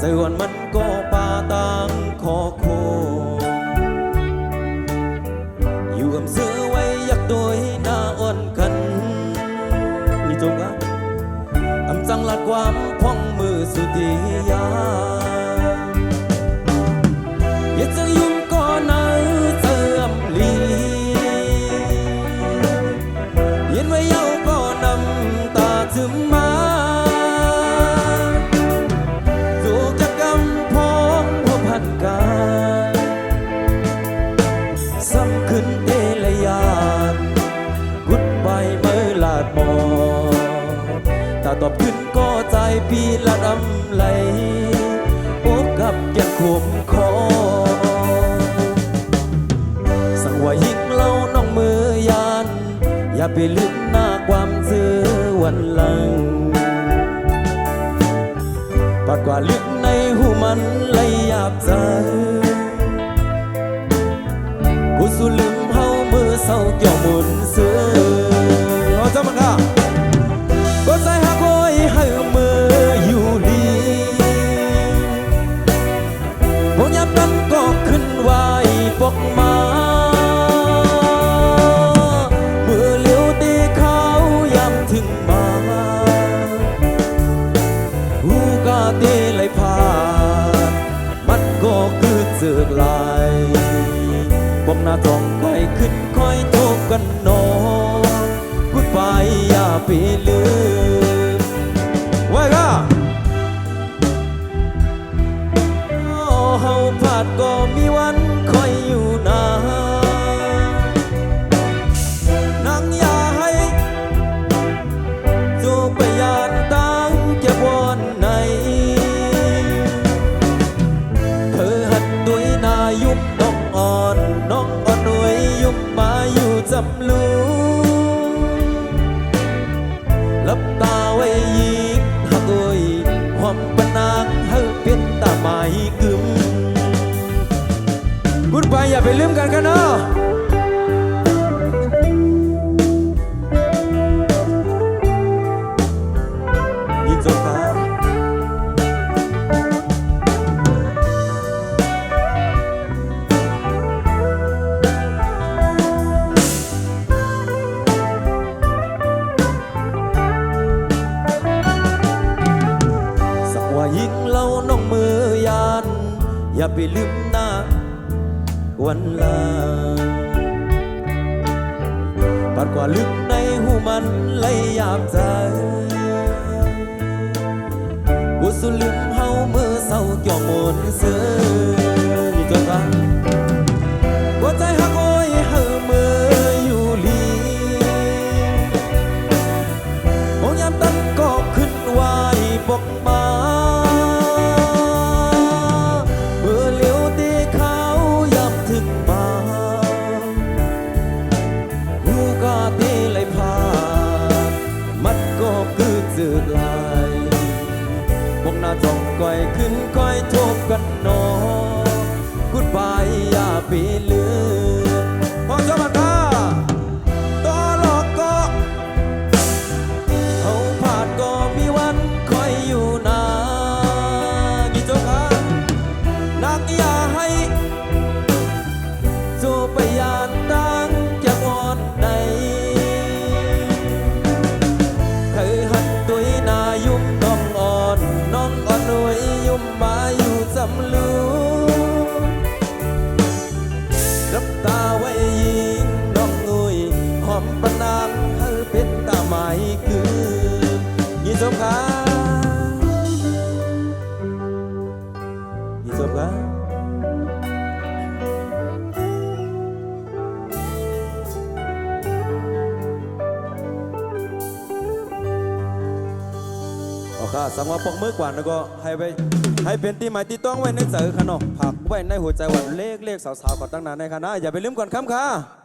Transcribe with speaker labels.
Speaker 1: ใจวันมันก็ป่าต่างขอโคอยู่อำเสือไว้อยากโดยหน้าอ่อนกันนี่จงอ่ะอำจังละความพ่องมือสุติยาอยากจะยุ่งก่อนนะเสื่อมลีเย็นไว้เย้าก็นำตาถึงมาตอบขึ้นก็ใจปีละดำไหลโอ้กับแก่นขมคอสั่งว่ายิ่งเล่าน้องมือยานอย่าไปลึกหน้าความซื้อวันหลังปัดกว่าลึกในหูมันไหลหยาบใจกูสู้ลืมเฮามือเศร้าเกี่ยวหมุนเสือเอาจำมันค่ะก็ใจหักโอยให้มืออยู่ดีพวกยับนั้นก็ขึ้นไหวปกมาเมื่อเลี้ยวตีเขาย้ำถึงมาหูกาเตไหลผ่านมันก็คือเสือกลายปกหน้าจ้องคอยขึ้นคอยโทกกันนอพูดไปอย่าไปลืมไว้ก็เฮาพลาดก็มีวันคอยอยู่นานังอย่าให้จูบไปยานตั้งเก็บวันไหนเธอหัดด้วยนายุบน้องอ่อนหน่วยยุบมาอยู่จำลูลับตาไว้ยิกหักโอยความปนางให้เป็นตาหมายกึมพูดไปอย่าไปลืมกันกันเนาะยินจบครับยิ่งเล่าน้องมือยานอย่าไปลืมหน้าวันลาปัดกว่าลึกในหูมันไหลยามใจกูสุลืมเฮาเมื่อเศร้าเกี่ยวหมุนเสือนี่จนกันหัวใจหักโอยให้มืออยู่ลีมองยามตั้งก็ขึ้นไหวปกมาจ้องก้อยขึ้นก้อยทบกันนอพูดไปอย่าไปลืมพอจะมาท่าต่อหลอกก็เขาผ่านก็มีวันคอยอยู่นากี่เจ้ากันนักอย่าให้จูไปยานตั้งจะวอนในเคยหัดตัวนายุ่มต้องอ่อนหน่วยยุ่มมาอยู่จำลูรับตาไว้ยิงน้องงุยหอมปนางให้เป็นตาหมายคือยี่สมขายี่สมขาสังว่าปกมือกว่าแล้วก็ให้เป็นตีหมายตีต้องไว้ในใจขนมผักไว้ในหัวใจหวานเล็กสาวๆก่อนตั้งนานในคณะอย่าไปลืมก่อนคำค่ะ